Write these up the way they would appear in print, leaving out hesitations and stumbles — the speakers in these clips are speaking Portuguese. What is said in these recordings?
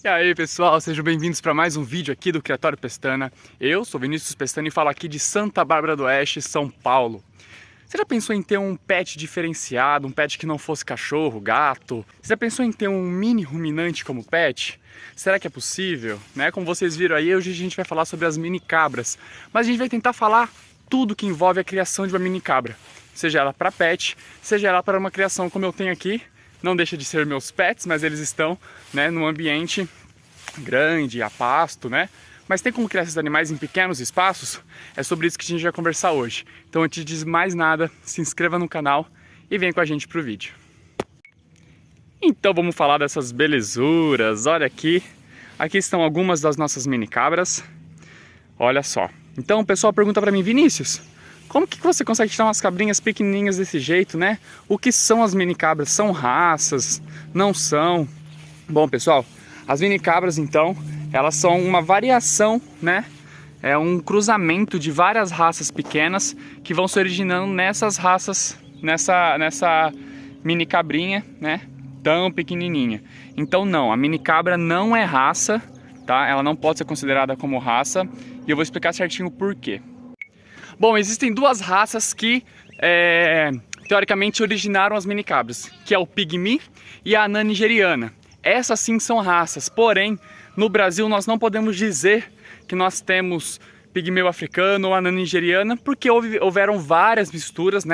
E aí pessoal, sejam bem-vindos para mais um vídeo aqui do Criatório Pestana. Eu sou Vinícius Pestana e falo aqui de Santa Bárbara do Oeste, São Paulo. Você já pensou em ter um pet diferenciado, um pet que não fosse cachorro, gato? Você já pensou em ter um mini ruminante como pet? Será que é possível? Como vocês viram aí, hoje a gente vai falar sobre as mini cabras. Mas a gente vai tentar falar tudo que envolve a criação de uma mini cabra. Seja ela para pet, seja ela para uma criação como eu tenho aqui. Não deixa de ser meus pets, mas eles estão num ambiente grande, a pasto, Mas tem como criar esses animais em pequenos espaços? É sobre isso que a gente vai conversar hoje. Então, antes de mais nada, se inscreva no canal e vem com a gente pro vídeo. Então, vamos falar dessas belezuras. Olha aqui. Aqui estão algumas das nossas mini cabras. Olha só. Então, o pessoal pergunta pra mim, Vinícius, como que você consegue tirar umas cabrinhas pequenininhas desse jeito, O que são as mini cabras? São raças? Não são? Bom, pessoal, as mini cabras, então, elas são uma variação, É um cruzamento de várias raças pequenas que vão se originando nessas raças, nessa mini cabrinha, Tão pequenininha. Então, não, a mini cabra não é raça, tá? Ela não pode ser considerada como raça e eu vou explicar certinho o porquê. Bom, existem duas raças que, teoricamente, originaram as mini cabras, que é o Pygmy e a anã nigeriana. Essas sim são raças, porém, no Brasil nós não podemos dizer que nós temos pigmeu africano ou anã nigeriana, porque houveram várias misturas,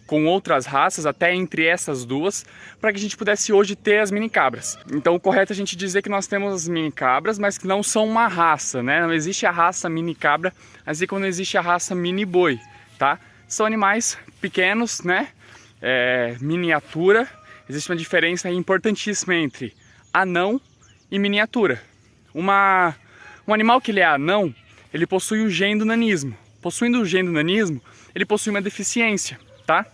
com outras raças, até entre essas duas, para que a gente pudesse hoje ter as mini cabras. Então o correto é a gente dizer que nós temos as mini cabras, mas que não são uma raça, Não existe a raça mini cabra, assim como não existe a raça mini boi, tá? São animais pequenos, Miniatura. Existe uma diferença importantíssima entre anão e miniatura. Um animal que ele é anão, ele possui o gene do nanismo. Possuindo o gene do nanismo, ele possui uma deficiência, tá?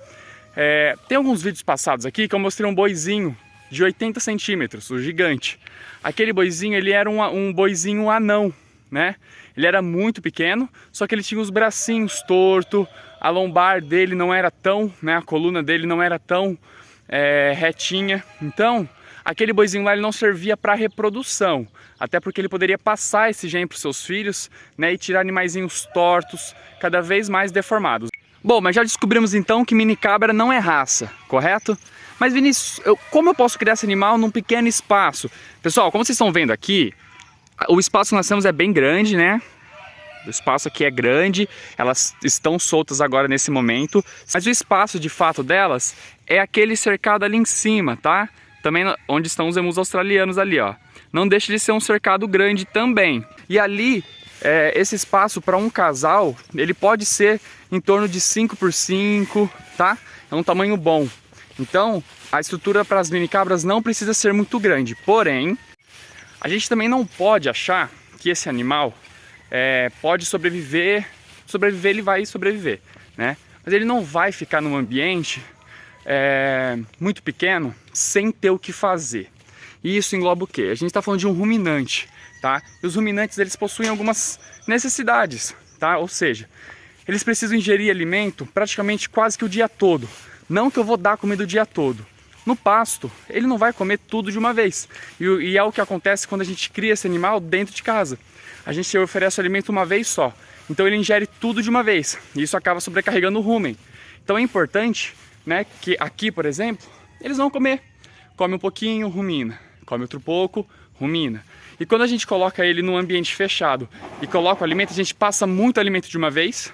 Tem alguns vídeos passados aqui que eu mostrei um boizinho de 80 centímetros, o gigante. Aquele boizinho, ele era um boizinho anão, Ele era muito pequeno, só que ele tinha os bracinhos tortos, a lombar dele não era tão, A coluna dele não era tão retinha. Então, aquele boizinho lá ele não servia para reprodução, até porque ele poderia passar esse gene para os seus filhos, e tirar animaizinhos tortos, cada vez mais deformados. Bom, mas já descobrimos então que mini cabra não é raça, correto? Mas Vinícius, como eu posso criar esse animal num pequeno espaço? Pessoal, como vocês estão vendo aqui, o espaço que nós temos é bem grande, O espaço aqui é grande, elas estão soltas agora nesse momento, mas o espaço de fato delas é aquele cercado ali em cima, tá? Também onde estão os emus australianos ali, ó. Não deixa de ser um cercado grande também. E ali, esse espaço para um casal, ele pode ser em torno de 5 por 5, tá? É um tamanho bom. Então, a estrutura para as mini cabras não precisa ser muito grande. Porém, a gente também não pode achar que esse animal pode sobreviver. Sobreviver, ele vai sobreviver, Mas ele não vai ficar num ambiente muito pequeno sem ter o que fazer. E isso engloba o quê? A gente está falando de um ruminante, tá? E os ruminantes, eles possuem algumas necessidades, tá? Ou seja, eles precisam ingerir alimento praticamente quase que o dia todo. Não que eu vou dar comida o dia todo. No pasto, ele não vai comer tudo de uma vez. E é o que acontece quando a gente cria esse animal dentro de casa. A gente oferece o alimento uma vez só. Então ele ingere tudo de uma vez. E isso acaba sobrecarregando o rumen. Então é importante, que aqui, por exemplo, eles vão comer. Come um pouquinho, rumina. Come outro pouco, rumina. E quando a gente coloca ele num ambiente fechado e coloca o alimento, a gente passa muito alimento de uma vez,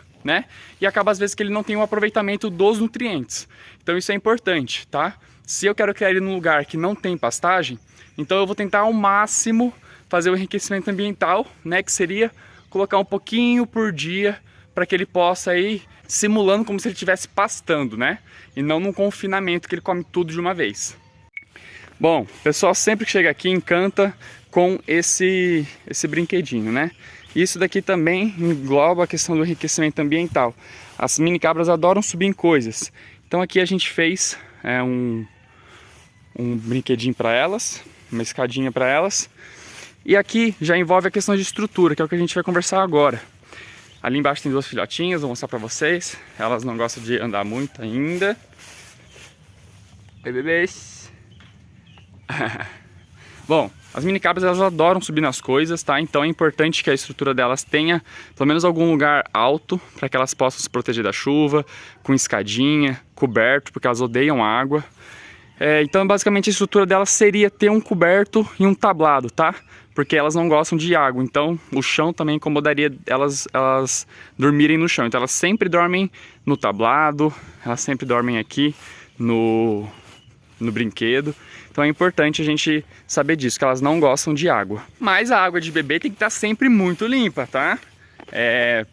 E acaba às vezes que ele não tem um aproveitamento dos nutrientes. Então isso é importante, tá? Se eu quero criar ele num lugar que não tem pastagem, então eu vou tentar ao máximo fazer o enriquecimento ambiental, que seria colocar um pouquinho por dia para que ele possa ir simulando como se ele estivesse pastando, E não num confinamento que ele come tudo de uma vez. Bom, o pessoal sempre que chega aqui encanta com esse brinquedinho, Isso daqui também engloba a questão do enriquecimento ambiental. As mini cabras adoram subir em coisas. Então aqui a gente fez um brinquedinho para elas, uma escadinha para elas. E aqui já envolve a questão de estrutura, que é o que a gente vai conversar agora. Ali embaixo tem duas filhotinhas, vou mostrar para vocês. Elas não gostam de andar muito ainda. Oi, bebês. Bom, As minicabras, elas adoram subir nas coisas, tá? Então é importante que a estrutura delas tenha pelo menos algum lugar alto para que elas possam se proteger da chuva, com escadinha, coberto, porque elas odeiam água. Então basicamente a estrutura delas seria ter um coberto e um tablado, tá? Porque elas não gostam de água, então o chão também incomodaria elas dormirem no chão. Então elas sempre dormem no tablado, elas sempre dormem aqui no brinquedo. Então é importante a gente saber disso, que elas não gostam de água. Mas a água de bebê tem que estar sempre muito limpa, tá?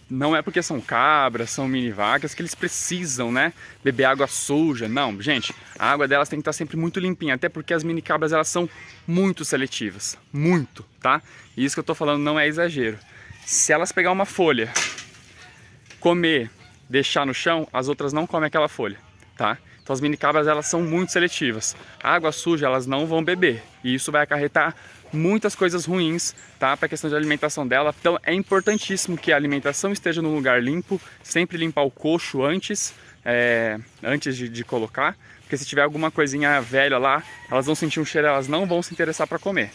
Não é porque são cabras, são mini vacas que eles precisam, né, beber água suja. Não, gente, a água delas tem que estar sempre muito limpinha, até porque as mini cabras, elas são muito seletivas, muito, tá? E isso que eu tô falando não é exagero. Se elas pegar uma folha, comer, deixar no chão, as outras não comem aquela folha, tá? Então as mini cabras, elas são muito seletivas. A água suja elas não vão beber e isso vai acarretar muitas coisas ruins, tá? Para a questão de alimentação dela. Então é importantíssimo que a alimentação esteja num lugar limpo, sempre limpar o coxo antes de colocar, porque se tiver alguma coisinha velha lá, elas vão sentir um cheiro, elas não vão se interessar para comer.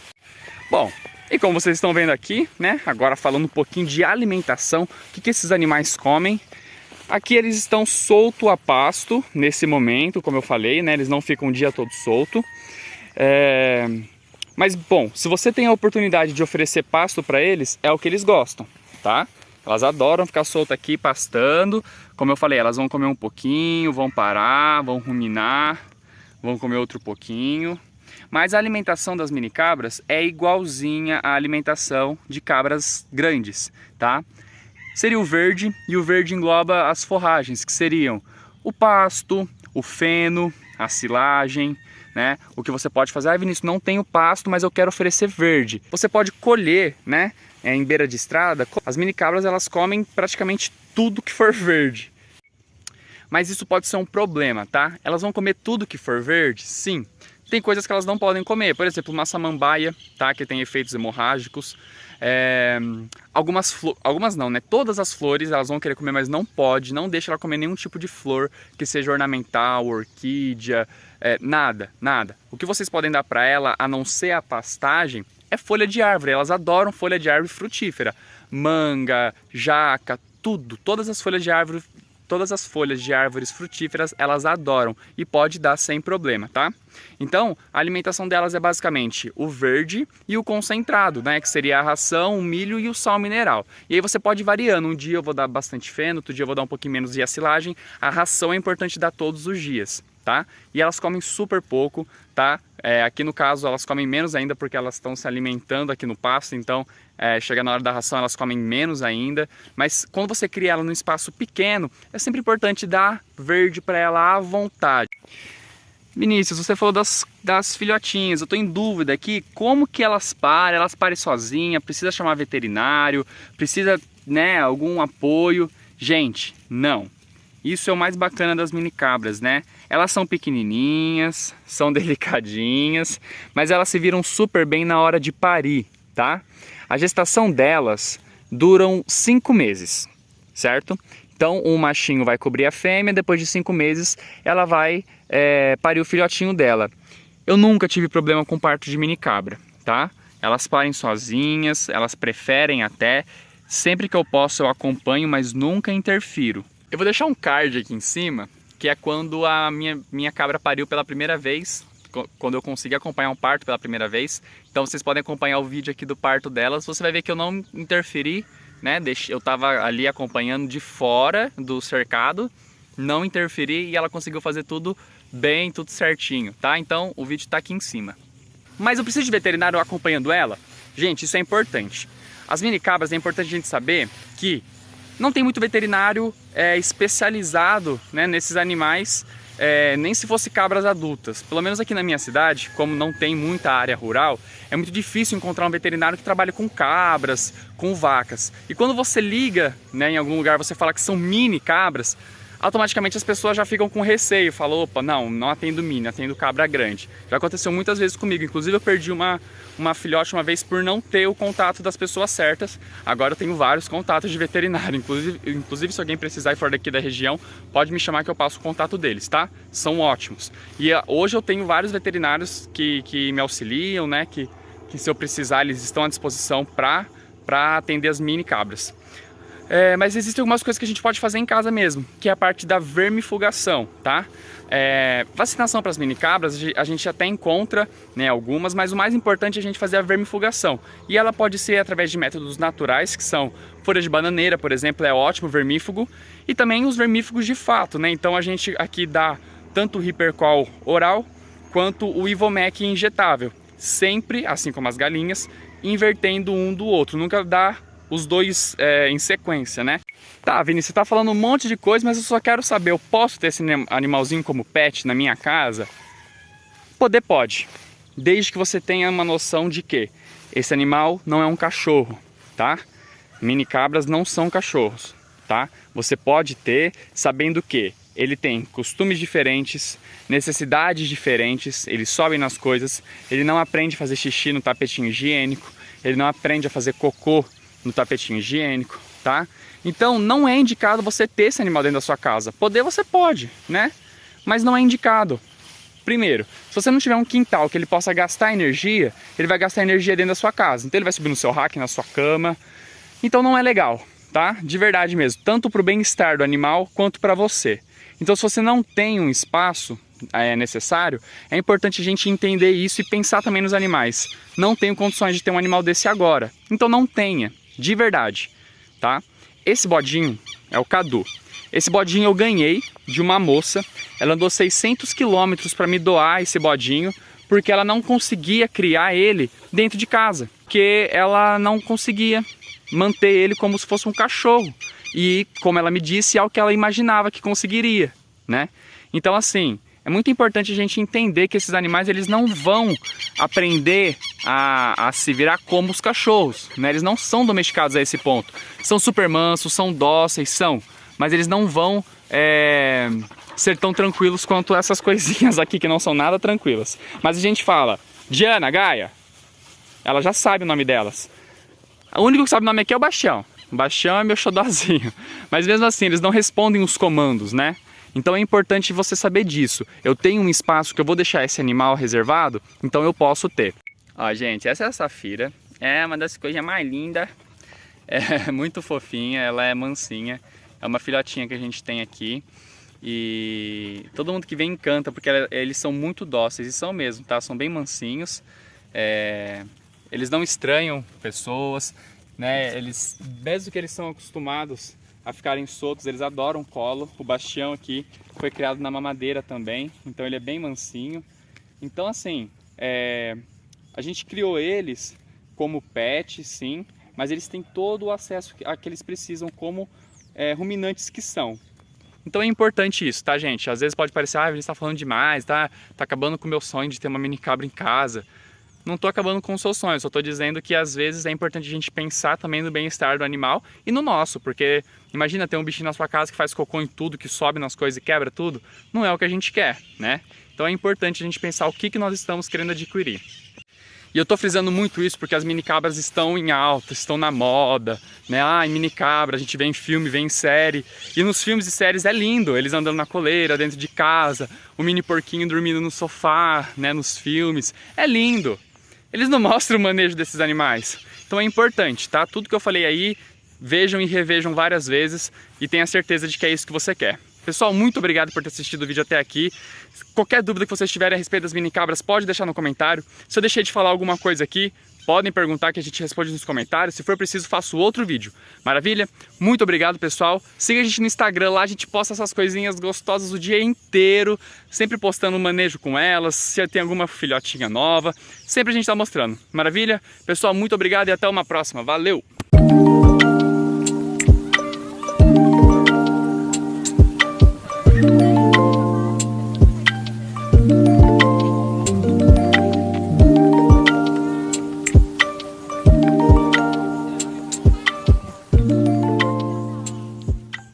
Bom, e como vocês estão vendo aqui, né? Agora falando um pouquinho de alimentação, o que esses animais comem. Aqui eles estão soltos a pasto nesse momento, como eu falei, né? Eles não ficam o dia todo solto. Mas bom, se você tem a oportunidade de oferecer pasto para eles, é o que eles gostam, tá? Elas adoram ficar soltas aqui pastando. Como eu falei, elas vão comer um pouquinho, vão parar, vão ruminar, vão comer outro pouquinho. Mas a alimentação das mini cabras é igualzinha à alimentação de cabras grandes, tá? Seria o verde, e o verde engloba as forragens, que seriam o pasto, o feno, a silagem, né? O que você pode fazer, Vinícius, não tenho pasto, mas eu quero oferecer verde. Você pode colher, né? Em beira de estrada, as mini cabras, elas comem praticamente tudo que for verde. Mas isso pode ser um problema, tá? Elas vão comer tudo que for verde? Sim. Tem coisas que elas não podem comer, por exemplo, uma samambaia, tá? Que tem efeitos hemorrágicos. Algumas não, né? Todas as flores elas vão querer comer, mas não pode, não deixa ela comer nenhum tipo de flor que seja ornamental, orquídea, nada. O que vocês podem dar para ela, a não ser a pastagem, é folha de árvore. Elas adoram folha de árvore frutífera, manga, jaca, tudo, todas as folhas de árvores frutíferas elas adoram e pode dar sem problema, tá? Então a alimentação delas é basicamente o verde e o concentrado, né? Que seria a ração, o milho e o sal mineral. E aí você pode ir variando, um dia eu vou dar bastante feno, outro dia eu vou dar um pouquinho menos de a silagem. A ração é importante dar todos os dias, tá? E elas comem super pouco, tá? Aqui no caso elas comem menos ainda porque elas estão se alimentando aqui no pasto, então chega na hora da ração elas comem menos ainda. Mas quando você cria ela num espaço pequeno, é sempre importante dar verde para ela à vontade. Vinícius, você falou das filhotinhas, eu estou em dúvida aqui, como que elas parem sozinhas, precisa chamar veterinário, precisa, né, algum apoio? Gente, não. Isso é o mais bacana das mini cabras, né? Elas são pequenininhas, são delicadinhas, mas elas se viram super bem na hora de parir, tá? A gestação delas duram 5 meses, certo? Então o machinho vai cobrir a fêmea, depois de 5 meses ela vai parir o filhotinho dela. Eu nunca tive problema com parto de mini cabra, tá? Elas parem sozinhas, elas preferem até. Sempre que eu posso eu acompanho, mas nunca interfiro. Eu vou deixar um card aqui em cima, que é quando a minha cabra pariu pela primeira vez, quando eu consegui acompanhar um parto pela primeira vez. Então vocês podem acompanhar o vídeo aqui do parto delas, você vai ver que eu não interferi, né? Eu tava ali acompanhando de fora do cercado, não interferi e ela conseguiu fazer tudo bem, tudo certinho, tá? Então o vídeo tá aqui em cima. Mas eu preciso de veterinário acompanhando ela? Gente, isso é importante. As mini cabras é importante a gente saber que não tem muito veterinário especializado, né, nesses animais, nem se fosse cabras adultas. Pelo menos aqui na minha cidade, como não tem muita área rural, é muito difícil encontrar um veterinário que trabalhe com cabras, com vacas. E quando você liga, né, em algum lugar, você fala que são mini cabras, automaticamente as pessoas já ficam com receio, falam, opa, não atendo mini, atendo cabra grande. Já aconteceu muitas vezes comigo, inclusive eu perdi uma filhote uma vez por não ter o contato das pessoas certas. Agora eu tenho vários contatos de veterinário, inclusive se alguém precisar e for daqui da região, pode me chamar que eu passo o contato deles, tá? São ótimos. E hoje eu tenho vários veterinários que me auxiliam, né, que que se eu precisar eles estão à disposição para atender as mini cabras. Mas existem algumas coisas que a gente pode fazer em casa mesmo, que é a parte da vermifugação, tá? Vacinação para as mini cabras a gente até encontra, né, algumas, mas o mais importante é a gente fazer a vermifugação. E ela pode ser através de métodos naturais, que são folha de bananeira, por exemplo, é ótimo vermífugo, e também os vermífugos de fato, né? Então a gente aqui dá tanto o Hipercool oral quanto o Ivomec injetável, sempre, assim como as galinhas, invertendo um do outro, nunca dá os dois em sequência, né? Tá, Vini, você tá falando um monte de coisa, mas eu só quero saber, eu posso ter esse animalzinho como pet na minha casa? Poder pode, desde que você tenha uma noção de que esse animal não é um cachorro, tá? Mini cabras não são cachorros, tá? Você pode ter sabendo que ele tem costumes diferentes, necessidades diferentes, ele sobe nas coisas, ele não aprende a fazer xixi no tapetinho higiênico, ele não aprende a fazer cocô no tapetinho higiênico, tá? Então não é indicado você ter esse animal dentro da sua casa. Poder você pode, né? Mas não é indicado. Primeiro, se você não tiver um quintal que ele possa gastar energia, ele vai gastar energia dentro da sua casa. Então ele vai subir no seu rack, na sua cama. Então não é legal, tá? De verdade mesmo, tanto para o bem-estar do animal quanto para você. Então se você não tem um espaço necessário, é importante a gente entender isso e pensar também nos animais. Não tenho condições de ter um animal desse agora, então não tenha, de verdade, tá? Esse bodinho é o Cadu. Esse bodinho eu ganhei de uma moça, ela andou 600 quilômetros para me doar esse bodinho, porque ela não conseguia criar ele dentro de casa, porque ela não conseguia manter ele como se fosse um cachorro. E, como ela me disse, é o que ela imaginava que conseguiria, né? Então, assim, é muito importante a gente entender que esses animais, eles não vão aprender a se virar como os cachorros, né? Eles não são domesticados a esse ponto. São super mansos, são dóceis, mas eles não vão ser tão tranquilos quanto essas coisinhas aqui, que não são nada tranquilas. Mas a gente fala, Diana, Gaia, ela já sabe o nome delas. O único que sabe o nome aqui é o Bastião. O Bastião é meu xodózinho. Mas mesmo assim, eles não respondem os comandos, né? Então é importante você saber disso. Eu tenho um espaço que eu vou deixar esse animal reservado, então eu posso ter. Ó, gente, essa é a Safira. É uma das coisas mais lindas. É muito fofinha, ela é mansinha. É uma filhotinha que a gente tem aqui. E todo mundo que vem encanta, porque eles são muito dóceis, e são mesmo, tá? São bem mansinhos. Eles não estranham pessoas, né? Eles, mesmo que eles são acostumados a ficarem soltos, eles adoram colo. O Bastião aqui foi criado na mamadeira também, então ele é bem mansinho. Então assim, a gente criou eles como pet, sim, mas eles têm todo o acesso a que eles precisam como ruminantes que são. Então é importante isso, tá, gente? Às vezes pode parecer, ele está falando demais, tá acabando com o meu sonho de ter uma mini cabra em casa. Não estou acabando com o seu sonho, só estou dizendo que às vezes é importante a gente pensar também no bem-estar do animal e no nosso, porque imagina ter um bichinho na sua casa que faz cocô em tudo, que sobe nas coisas e quebra tudo, não é o que a gente quer, né? Então é importante a gente pensar o que nós estamos querendo adquirir. E eu estou frisando muito isso porque as mini cabras estão em alta, estão na moda, né? Em mini cabra, a gente vê em filme, vê em série. E nos filmes e séries é lindo, eles andando na coleira, dentro de casa, o mini porquinho dormindo no sofá, né? Nos filmes. É lindo. Eles não mostram o manejo desses animais. Então é importante, tá? Tudo que eu falei aí, vejam e revejam várias vezes e tenha certeza de que é isso que você quer. Pessoal, muito obrigado por ter assistido o vídeo até aqui. Qualquer dúvida que vocês tiverem a respeito das mini cabras, pode deixar no comentário. Se eu deixei de falar alguma coisa aqui, podem perguntar que a gente responde nos comentários. Se for preciso, faço outro vídeo. Maravilha? Muito obrigado, pessoal. Siga a gente no Instagram, lá a gente posta essas coisinhas gostosas o dia inteiro, sempre postando manejo com elas, se tem alguma filhotinha nova, sempre a gente está mostrando. Maravilha? Pessoal, muito obrigado e até uma próxima. Valeu!